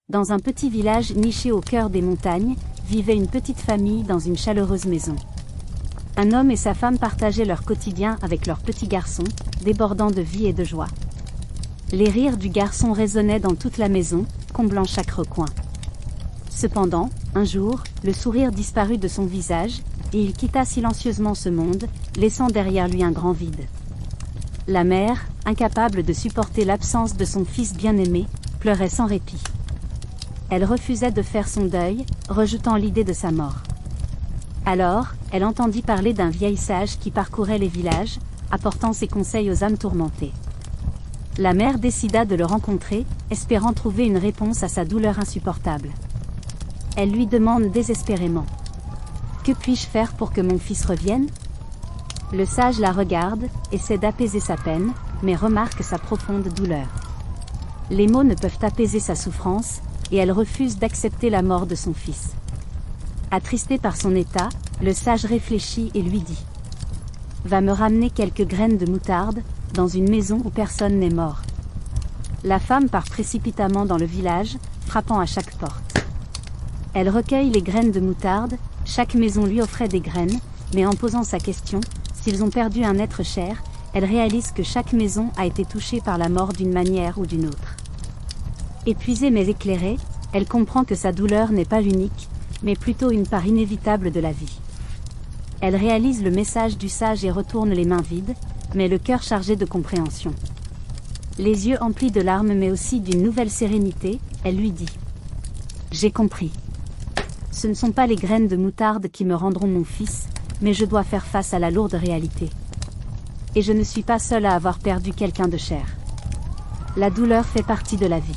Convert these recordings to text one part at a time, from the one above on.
Dans un petit village niché au cœur des montagnes, vivait une petite famille dans une chaleureuse maison. Un homme et sa femme partageaient leur quotidien avec leur petit garçon, débordant de vie et de joie. Les rires du garçon résonnaient dans toute la maison, comblant chaque recoin. Cependant, un jour, le sourire disparut de son visage, et il quitta silencieusement ce monde, laissant derrière lui un grand vide. La mère, incapable de supporter l'absence de son fils bien-aimé, pleurait sans répit. Elle refusait de faire son deuil, rejetant l'idée de sa mort. Alors, elle entendit parler d'un vieil sage qui parcourait les villages, apportant ses conseils aux âmes tourmentées. La mère décida de le rencontrer, espérant trouver une réponse à sa douleur insupportable. Elle lui demande désespérément : « Que puis-je faire pour que mon fils revienne ?» Le sage la regarde, essaie d'apaiser sa peine, mais remarque sa profonde douleur. Les mots ne peuvent apaiser sa souffrance, et elle refuse d'accepter la mort de son fils. Attristé par son état, le sage réfléchit et lui dit : « Va me ramener quelques graines de moutarde, dans une maison où personne n'est mort. » La femme part précipitamment dans le village, frappant à chaque porte. Elle recueille les graines de moutarde, chaque maison lui offrait des graines, mais en posant sa question, s'ils ont perdu un être cher, elle réalise que chaque maison a été touchée par la mort d'une manière ou d'une autre. Épuisée mais éclairée, elle comprend que sa douleur n'est pas l'unique, mais plutôt une part inévitable de la vie. Elle réalise le message du sage et retourne les mains vides, mais le cœur chargé de compréhension. Les yeux emplis de larmes mais aussi d'une nouvelle sérénité, elle lui dit : « J'ai compris. Ce ne sont pas les graines de moutarde qui me rendront mon fils, mais je dois faire face à la lourde réalité. Et je ne suis pas seule à avoir perdu quelqu'un de cher. La douleur fait partie de la vie. »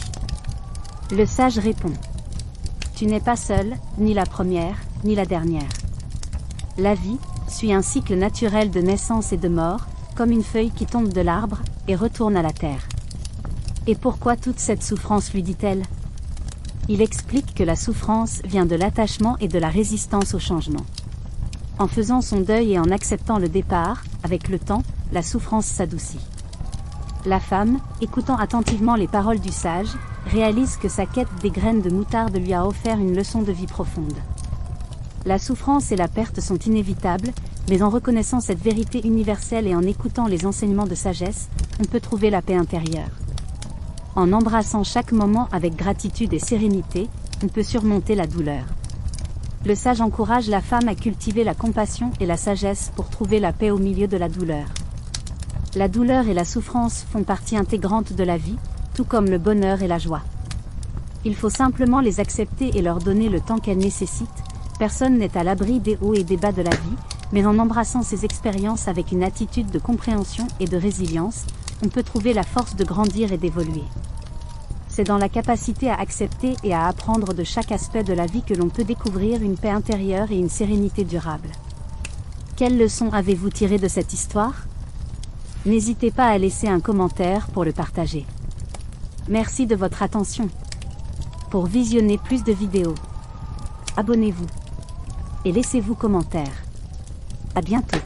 Le sage répond : « Tu n'es pas seule, ni la première, ni la dernière. La vie suit un cycle naturel de naissance et de mort, comme une feuille qui tombe de l'arbre et retourne à la terre. » Et pourquoi toute cette souffrance, lui dit-elle ? Il explique que la souffrance vient de l'attachement et de la résistance au changement. En faisant son deuil et en acceptant le départ, avec le temps, la souffrance s'adoucit. La femme, écoutant attentivement les paroles du sage, réalise que sa quête des graines de moutarde lui a offert une leçon de vie profonde. La souffrance et la perte sont inévitables, mais en reconnaissant cette vérité universelle et en écoutant les enseignements de sagesse, on peut trouver la paix intérieure. En embrassant chaque moment avec gratitude et sérénité, on peut surmonter la douleur. Le sage encourage la femme à cultiver la compassion et la sagesse pour trouver la paix au milieu de la douleur. La douleur et la souffrance font partie intégrante de la vie, tout comme le bonheur et la joie. Il faut simplement les accepter et leur donner le temps qu'elles nécessitent. Personne n'est à l'abri des hauts et des bas de la vie, mais en embrassant ces expériences avec une attitude de compréhension et de résilience, on peut trouver la force de grandir et d'évoluer. C'est dans la capacité à accepter et à apprendre de chaque aspect de la vie que l'on peut découvrir une paix intérieure et une sérénité durable. Quelle leçon avez-vous tiré de cette histoire ? N'hésitez pas à laisser un commentaire pour le partager. Merci de votre attention. Pour visionner plus de vidéos, abonnez-vous et laissez-vous commentaire. À bientôt.